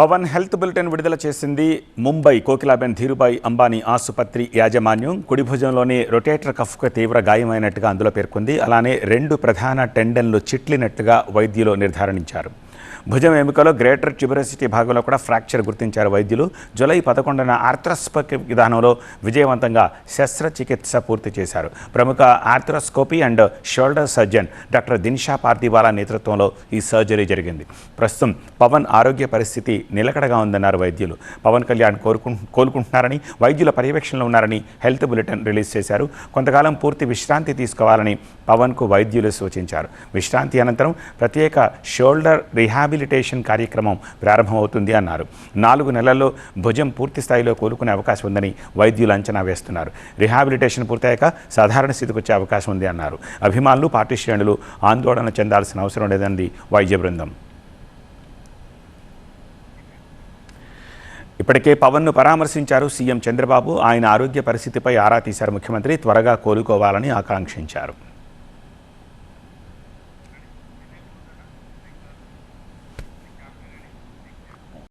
Pawan health bulletin విడుదల చేసింది ముంబై కోకిలాబెన్ ధీరుభాయ్ అంబానీ ఆసుపత్రి యాజమాన్యం. కుడి భుజంలోని రొటేటర్ కఫ్కు తీవ్ర గాయమైనట్టుగా అందులో పేర్కొంది. అలానే 2 ప్రధాన టెండన్లు చిట్లినట్టుగా వైద్యులు నిర్ధారించారు. భుజం ఎముకలో గ్రేటర్ ట్యూబరసిటీ భాగంలో కూడా ఫ్రాక్చర్ గుర్తించారు వైద్యులు. జూలై 11న ఆర్థ్రోస్కోపిక్ విధానంలో విజయవంతంగా శస్త్రచికిత్స పూర్తి చేశారు. ప్రముఖ arthroscopy and shoulder surgeon doctor Dinshaw Pardiwala నేతృత్వంలో ఈ సర్జరీ జరిగింది. ప్రస్తుతం పవన్ ఆరోగ్య పరిస్థితి నిలకడగా ఉందన్నారు వైద్యులు. పవన్ కళ్యాణ్ కోలుకుంటున్నారని, వైద్యుల పర్యవేక్షణలో ఉన్నారని హెల్త్ బులెటిన్ రిలీజ్ చేశారు. కొంతకాలం పూర్తి విశ్రాంతి తీసుకోవాలని పవన్కు వైద్యులు సూచించారు. విశ్రాంతి అనంతరం ప్రత్యేక షోల్డర్ రిహాబిలిటేషన్ కార్యక్రమం ప్రారంభమవుతుంది అన్నారు. 4 నెలల్లో భుజం పూర్తి స్థాయిలో కోలుకునే అవకాశం ఉందని వైద్యులు అంచనా వేస్తున్నారు. రిహాబిలిటేషన్ పూర్తయ్యాక సాధారణ స్థితికి వచ్చే అవకాశం ఉంది అన్నారు. అభిమానులు, పార్టీ శ్రేణులు ఆందోళన చెందాల్సిన అవసరం లేదంది వైద్య బృందం. ఇప్పటికే పవన్ను పరామర్శించారు సీఎం చంద్రబాబు. ఆయన ఆరోగ్య పరిస్థితిపై ఆరా తీశారు ముఖ్యమంత్రి. త్వరగా కోలుకోవాలని ఆకాంక్షించారు.